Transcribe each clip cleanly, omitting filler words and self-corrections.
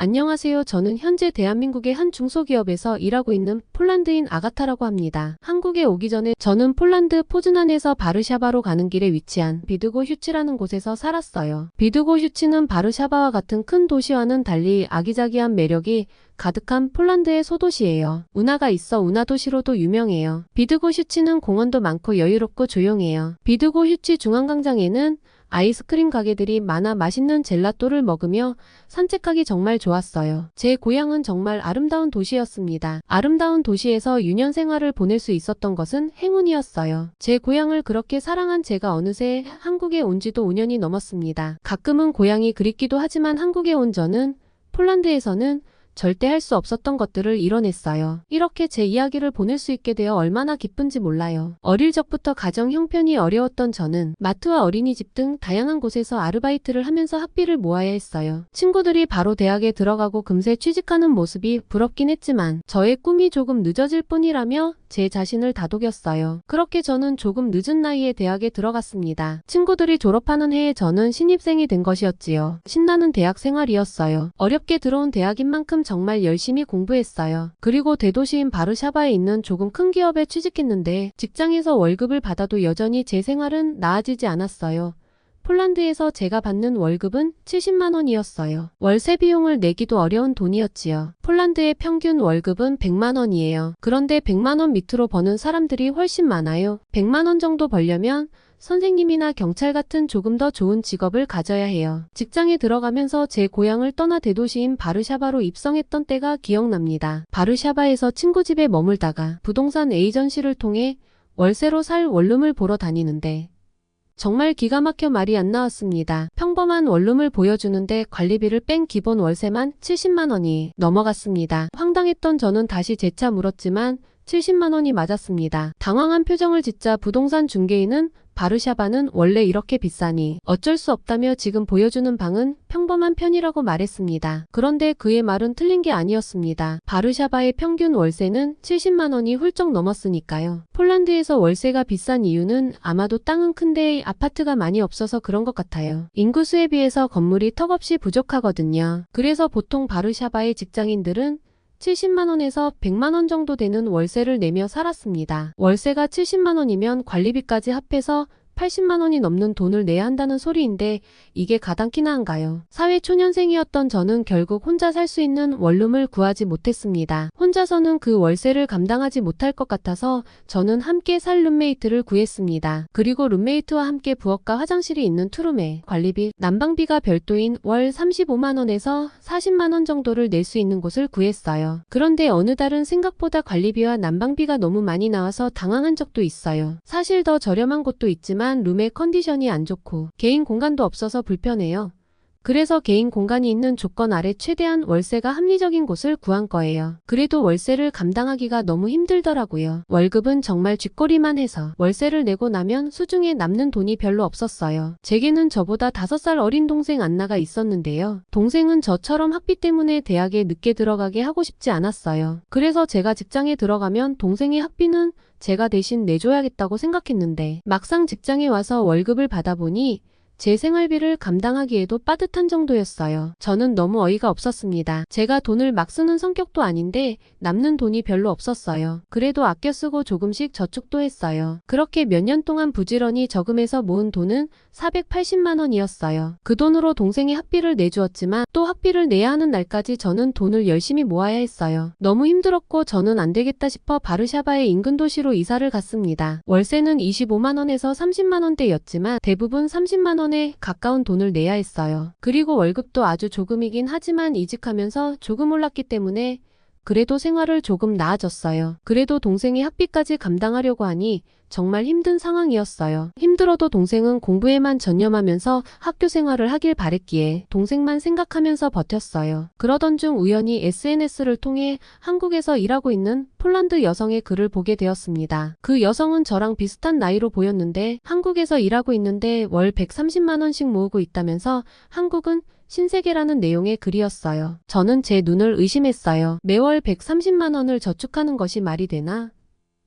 안녕하세요. 저는 현재 대한민국의 한 중소기업에서 일하고 있는 폴란드인 아가타라고 합니다. 한국에 오기 전에 저는 폴란드 포즈난에서 바르샤바로 가는 길에 위치한 비드고 슈츠라는 곳에서 살았어요. 비드고 슈츠는 바르샤바와 같은 큰 도시와는 달리 아기자기한 매력이 가득한 폴란드의 소도시예요. 운하가 있어 운하도시로도 유명해요. 비드고 슈츠는 공원도 많고 여유롭고 조용해요. 비드고 슈츠 중앙광장에는 아이스크림 가게들이 많아 맛있는 젤라또를 먹으며 산책하기 정말 좋았어요. 제 고향은 정말 아름다운 도시였습니다. 아름다운 도시에서 유년 생활을 보낼 수 있었던 것은 행운이었어요. 제 고향을 그렇게 사랑한 제가 어느새 한국에 온 지도 5년이 넘었습니다. 가끔은 고향이 그립기도 하지만 한국에 온 저는 폴란드에서는 절대 할 수 없었던 것들을 이뤄냈어요. 이렇게 제 이야기를 보낼 수 있게 되어 얼마나 기쁜지 몰라요. 어릴 적부터 가정 형편이 어려웠던 저는 마트와 어린이집 등 다양한 곳에서 아르바이트를 하면서 학비를 모아야 했어요. 친구들이 바로 대학에 들어가고 금세 취직하는 모습이 부럽긴 했지만 저의 꿈이 조금 늦어질 뿐이라며 제 자신을 다독였어요. 그렇게 저는 조금 늦은 나이에 대학에 들어갔습니다. 친구들이 졸업하는 해에 저는 신입생이 된 것이었지요. 신나는 대학 생활이었어요. 어렵게 들어온 대학인 만큼 정말 열심히 공부했어요. 그리고 대도시인 바르샤바에 있는 조금 큰 기업에 취직했는데 직장에서 월급을 받아도 여전히 제 생활은 나아지지 않았어요. 폴란드에서 제가 받는 월급은 70만 원이었어요. 월세 비용을 내기도 어려운 돈이었지요. 폴란드의 평균 월급은 100만 원이에요. 그런데 100만 원 밑으로 버는 사람들이 훨씬 많아요. 100만 원 정도 벌려면 선생님이나 경찰 같은 조금 더 좋은 직업을 가져야 해요. 직장에 들어가면서 제 고향을 떠나 대도시인 바르샤바로 입성했던 때가 기억납니다. 바르샤바에서 친구 집에 머물다가 부동산 에이전시를 통해 월세로 살 원룸을 보러 다니는데 정말 기가 막혀 말이 안 나왔습니다. 평범한 원룸을 보여주는데 관리비를 뺀 기본 월세만 70만 원이 넘어갔습니다. 황당했던 저는 다시 재차 물었지만 70만 원이 맞았습니다. 당황한 표정을 짓자 부동산 중개인은 바르샤바는 원래 이렇게 비싸니 어쩔 수 없다며 지금 보여주는 방은 평범한 편이라고 말했습니다. 그런데 그의 말은 틀린 게 아니었습니다. 바르샤바의 평균 월세는 70만 원이 훌쩍 넘었으니까요. 폴란드에서 월세가 비싼 이유는 아마도 땅은 큰데 아파트가 많이 없어서 그런 것 같아요. 인구수에 비해서 건물이 턱없이 부족하거든요. 그래서 보통 바르샤바의 직장인들은 70만 원에서 100만 원 정도 되는 월세를 내며 살았습니다. 월세가 70만 원이면 관리비까지 합해서 80만 원이 넘는 돈을 내야 한다는 소리인데 이게 가당키나 한가요? 사회초년생이었던 저는 결국 혼자 살 수 있는 원룸을 구하지 못했습니다. 혼자서는 그 월세를 감당하지 못할 것 같아서 저는 함께 살 룸메이트를 구했습니다. 그리고 룸메이트와 함께 부엌과 화장실이 있는 투룸에 관리비, 난방비가 별도인 월 35만 원에서 40만 원 정도를 낼 수 있는 곳을 구했어요. 그런데 어느 달은 생각보다 관리비와 난방비가 너무 많이 나와서 당황한 적도 있어요. 사실 더 저렴한 곳도 있지만 룸의 컨디션이 안 좋고 개인 공간도 없어서 불편해요. 그래서 개인 공간이 있는 조건 아래 최대한 월세가 합리적인 곳을 구한 거예요. 그래도 월세를 감당하기가 너무 힘들더라고요. 월급은 정말 쥐꼬리만 해서 월세를 내고 나면 수중에 남는 돈이 별로 없었어요. 제게는 저보다 5살 어린 동생 안나가 있었는데요. 동생은 저처럼 학비 때문에 대학에 늦게 들어가게 하고 싶지 않았어요. 그래서 제가 직장에 들어가면 동생의 학비는 제가 대신 내줘야겠다고 생각했는데 막상 직장에 와서 월급을 받아보니 제 생활비를 감당하기에도 빠듯한 정도였어요. 저는 너무 어이가 없었습니다. 제가 돈을 막 쓰는 성격도 아닌데 남는 돈이 별로 없었어요. 그래도 아껴 쓰고 조금씩 저축도 했어요. 그렇게 몇 년 동안 부지런히 저금해서 모은 돈은 480만 원이었어요. 그 돈으로 동생의 학비를 내주었지만 또 학비를 내야 하는 날까지 저는 돈을 열심히 모아야 했어요. 너무 힘들었고 저는 안 되겠다 싶어 바르샤바의 인근 도시로 이사를 갔습니다. 월세는 25만 원에서 30만 원대였지만 대부분 30만 원에 가까운 돈을 내야 했어요. 그리고 월급도 아주 조금이긴 하지만 이직하면서 조금 올랐기 때문에 그래도 생활을 조금 나아졌어요. 그래도 동생의 학비까지 감당하려고 하니 정말 힘든 상황이었어요. 힘들어도 동생은 공부에만 전념하면서 학교 생활을 하길 바랬기에 동생만 생각하면서 버텼어요. 그러던 중 우연히 SNS를 통해 한국에서 일하고 있는 폴란드 여성의 글을 보게 되었습니다. 그 여성은 저랑 비슷한 나이로 보였는데 한국에서 일하고 있는데 월 130만 원씩 모으고 있다면서 한국은 신세계라는 내용의 글이었어요. 저는 제 눈을 의심했어요. 매월 130만 원을 저축하는 것이 말이 되나?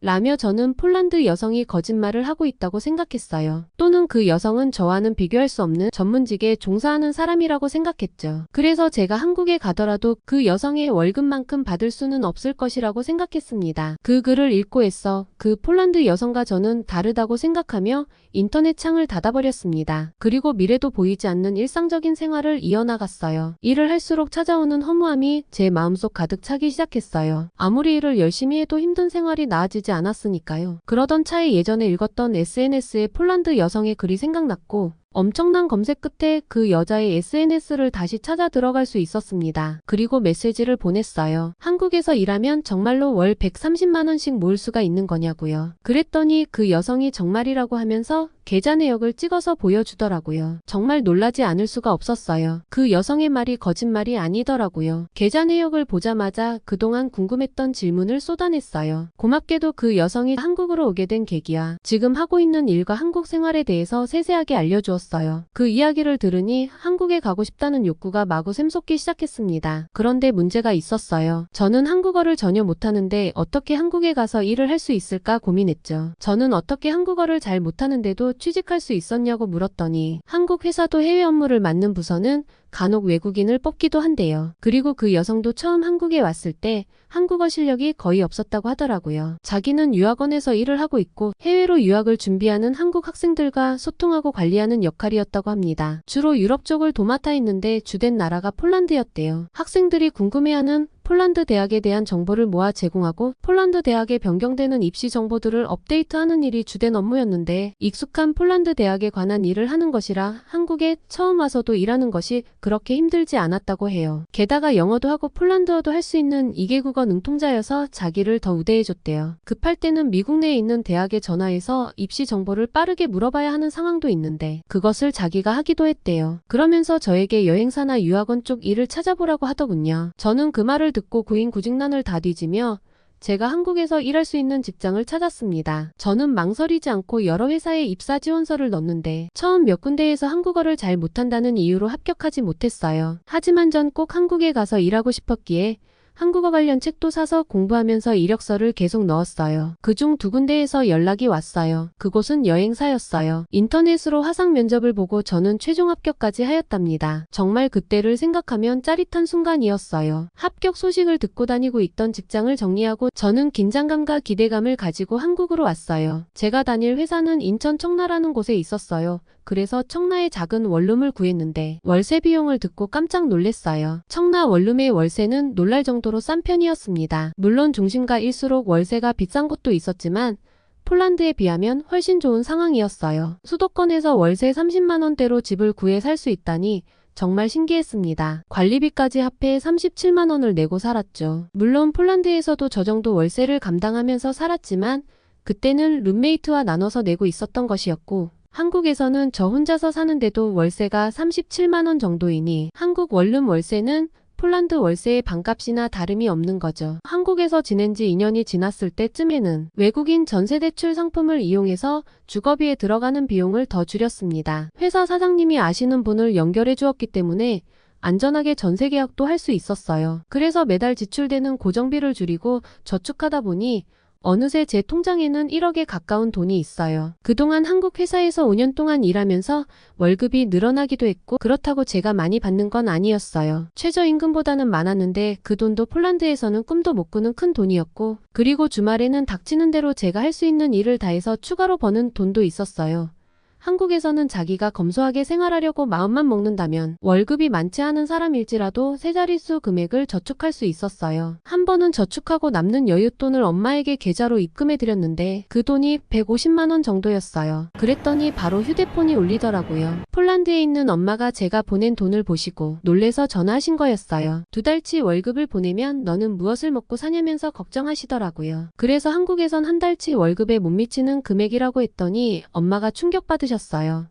라며 저는 폴란드 여성이 거짓말을 하고 있다고 생각했어요. 또는 그 여성은 저와는 비교할 수 없는 전문직에 종사하는 사람이라고 생각했죠. 그래서 제가 한국에 가더라도 그 여성의 월급만큼 받을 수는 없을 것이라고 생각했습니다. 그 글을 읽고 애써 그 폴란드 여성과 저는 다르다고 생각하며 인터넷 창을 닫아버렸습니다. 그리고 미래도 보이지 않는 일상적인 생활을 이어나갔어요. 일을 할수록 찾아오는 허무함이 제 마음속 가득 차기 시작했어요. 아무리 일을 열심히 해도 힘든 생활이 나아지지 않았으니까요. 그러던 차에 예전에 읽었던 SNS에 폴란드 여성의 글이 생각났고 엄청난 검색 끝에 그 여자의 SNS를 다시 찾아 들어갈 수 있었습니다. 그리고 메시지를 보냈어요. 한국에서 일하면 정말로 월 130만원씩 모을 수가 있는 거냐고요. 그랬더니 그 여성이 정말이라고 하면서 계좌 내역을 찍어서 보여주더라고요. 정말 놀라지 않을 수가 없었어요. 그 여성의 말이 거짓말이 아니더라고요. 계좌 내역을 보자마자 그동안 궁금했던 질문을 쏟아냈어요. 고맙게도 그 여성이 한국으로 오게 된 계기와 지금 하고 있는 일과 한국 생활에 대해서 세세하게 알려주었어요. 그 이야기를 들으니 한국에 가고 싶다는 욕구가 마구 샘솟기 시작했습니다. 그런데 문제가 있었어요. 저는 한국어를 전혀 못하는데 어떻게 한국에 가서 일을 할 수 있을까 고민했죠. 저는 어떻게 한국어를 잘 못하는데도 취직할 수 있었냐고 물었더니 한국 회사도 해외 업무를 맡는 부서는 간혹 외국인을 뽑기도 한대요. 그리고 그 여성도 처음 한국에 왔을 때 한국어 실력이 거의 없었다고 하더라고요. 자기는 유학원에서 일을 하고 있고 해외로 유학을 준비하는 한국 학생들과 소통하고 관리하는 역할이었다고 합니다. 주로 유럽 쪽을 도맡아 했는데 주된 나라가 폴란드였대요. 학생들이 궁금해하는 폴란드 대학에 대한 정보를 모아 제공하고 폴란드 대학에 변경되는 입시 정보들을 업데이트하는 일이 주된 업무였는데 익숙한 폴란드 대학에 관한 일을 하는 것이라 한국에 처음 와서도 일하는 것이 그렇게 힘들지 않았다고 해요. 게다가 영어도 하고 폴란드어도 할 수 있는 2개국어 능통자여서 자기를 더 우대해줬대요. 급할 때는 미국 내에 있는 대학에 전화해서 입시 정보를 빠르게 물어봐야 하는 상황도 있는데 그것을 자기가 하기도 했대요. 그러면서 저에게 여행사나 유학원 쪽 일을 찾아보라고 하더군요. 저는 그 말을 듣고 구인구직난을 다 뒤지며 제가 한국에서 일할 수 있는 직장을 찾았습니다. 저는 망설이지 않고 여러 회사에 입사 지원서를 넣었는데 처음 몇 군데에서 한국어를 잘 못한다는 이유로 합격하지 못했어요. 하지만 전 꼭 한국에 가서 일하고 싶었기에 한국어 관련 책도 사서 공부하면서 이력서를 계속 넣었어요. 그중 2군데에서 연락이 왔어요. 그곳은 여행사였어요. 인터넷으로 화상 면접을 보고 저는 최종 합격까지 하였답니다. 정말 그때를 생각하면 짜릿한 순간이었어요. 합격 소식을 듣고 다니고 있던 직장을 정리하고 저는 긴장감과 기대감을 가지고 한국으로 왔어요. 제가 다닐 회사는 인천 청라라는 곳에 있었어요. 그래서 청라에 작은 원룸을 구했는데 월세 비용을 듣고 깜짝 놀랐어요. 청라 원룸의 월세는 놀랄 정도로 싼 편이었습니다. 물론 중심가일수록 월세가 비싼 곳도 있었지만 폴란드에 비하면 훨씬 좋은 상황이었어요. 수도권에서 월세 30만원대로 집을 구해 살 수 있다니 정말 신기했습니다. 관리비까지 합해 37만원을 내고 살았죠. 물론 폴란드에서도 저 정도 월세를 감당하면서 살았지만 그때는 룸메이트와 나눠서 내고 있었던 것이었고 한국에서는 저 혼자서 사는데도 월세가 37만원 정도이니 한국 원룸 월세는 폴란드 월세의 반값이나 다름이 없는 거죠. 한국에서 지낸 지 2년이 지났을 때쯤에는 외국인 전세대출 상품을 이용해서 주거비에 들어가는 비용을 더 줄였습니다. 회사 사장님이 아시는 분을 연결해 주었기 때문에 안전하게 전세 계약도 할 수 있었어요. 그래서 매달 지출되는 고정비를 줄이고 저축하다 보니 어느새 제 통장에는 1억에 가까운 돈이 있어요. 그동안 한국 회사에서 5년 동안 일하면서 월급이 늘어나기도 했고 그렇다고 제가 많이 받는 건 아니었어요. 최저임금보다는 많았는데 그 돈도 폴란드에서는 꿈도 못 꾸는 큰 돈이었고 그리고 주말에는 닥치는 대로 제가 할 수 있는 일을 다해서 추가로 버는 돈도 있었어요. 한국에서는 자기가 검소하게 생활하려고 마음만 먹는다면 월급이 많지 않은 사람일지라도 세 자릿수 금액을 저축할 수 있었어요. 한 번은 저축하고 남는 여윳돈을 엄마에게 계좌로 입금해 드렸는데 그 돈이 150만원 정도였어요. 그랬더니 바로 휴대폰이 울리더라고요. 폴란드에 있는 엄마가 제가 보낸 돈을 보시고 놀래서 전화하신 거였어요. 2달치 월급을 보내면 너는 무엇을 먹고 사냐면서 걱정하시더라고요. 그래서 한국에선 한 달치 월급에 못 미치는 금액이라고 했더니 엄마가 충격받으셨어요.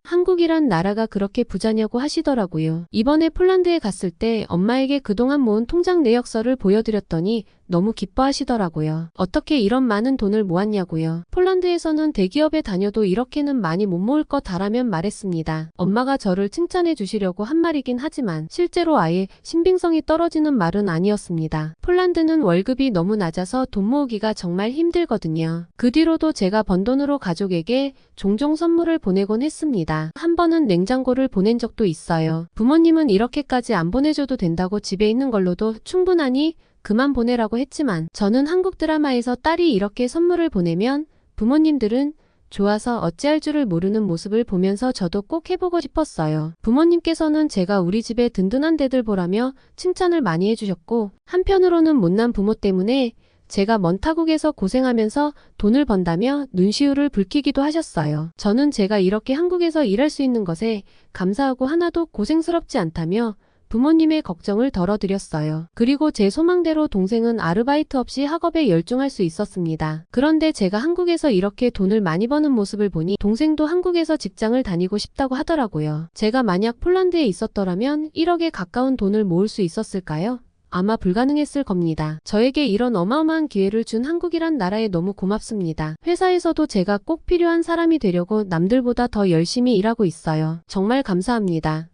한국이란 나라가 그렇게 부자냐고 하시더라고요. 이번에 폴란드에 갔을 때 엄마에게 그동안 모은 통장 내역서를 보여드렸더니 너무 기뻐하시더라고요. 어떻게 이런 많은 돈을 모았냐고요. 폴란드에서는 대기업에 다녀도 이렇게는 많이 못 모을 거다라면 말했습니다. 엄마가 저를 칭찬해 주시려고 한 말이긴 하지만 실제로 아예 신빙성이 떨어지는 말은 아니었습니다. 폴란드는 월급이 너무 낮아서 돈 모으기가 정말 힘들거든요. 그 뒤로도 제가 번 돈으로 가족에게 종종 선물을 보내곤 했습니다. 한 번은 냉장고를 보낸 적도 있어요. 부모님은 이렇게까지 안 보내줘도 된다고 집에 있는 걸로도 충분하니 그만 보내라고 했지만 저는 한국 드라마에서 딸이 이렇게 선물을 보내면 부모님들은 좋아서 어찌할 줄을 모르는 모습을 보면서 저도 꼭 해보고 싶었어요. 부모님께서는 제가 우리 집에 든든한 데들 보라며 칭찬을 많이 해주셨고 한편으로는 못난 부모 때문에 제가 먼 타국에서 고생하면서 돈을 번다며 눈시울을 붉히기도 하셨어요. 저는 제가 이렇게 한국에서 일할 수 있는 것에 감사하고 하나도 고생스럽지 않다며 부모님의 걱정을 덜어드렸어요. 그리고 제 소망대로 동생은 아르바이트 없이 학업에 열중할 수 있었습니다. 그런데 제가 한국에서 이렇게 돈을 많이 버는 모습을 보니 동생도 한국에서 직장을 다니고 싶다고 하더라고요. 제가 만약 폴란드에 있었더라면 1억에 가까운 돈을 모을 수 있었을까요? 아마 불가능했을 겁니다. 저에게 이런 어마어마한 기회를 준 한국이란 나라에 너무 고맙습니다. 회사에서도 제가 꼭 필요한 사람이 되려고 남들보다 더 열심히 일하고 있어요. 정말 감사합니다.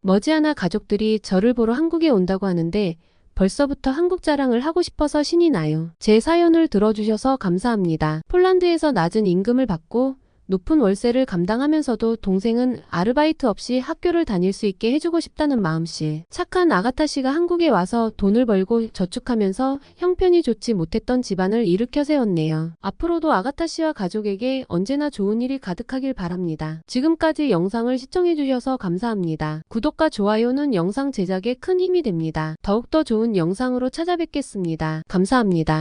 머지않아 가족들이 저를 보러 한국에 온다고 하는데 벌써부터 한국 자랑을 하고 싶어서 신이 나요. 제 사연을 들어주셔서 감사합니다. 폴란드에서 낮은 임금을 받고 높은 월세를 감당하면서도 동생은 아르바이트 없이 학교를 다닐 수 있게 해주고 싶다는 마음씨. 착한 아가타 씨가 한국에 와서 돈을 벌고 저축하면서 형편이 좋지 못했던 집안을 일으켜 세웠네요. 앞으로도 아가타 씨와 가족에게 언제나 좋은 일이 가득하길 바랍니다. 지금까지 영상을 시청해주셔서 감사합니다. 구독과 좋아요는 영상 제작에 큰 힘이 됩니다. 더욱더 좋은 영상으로 찾아뵙겠습니다. 감사합니다.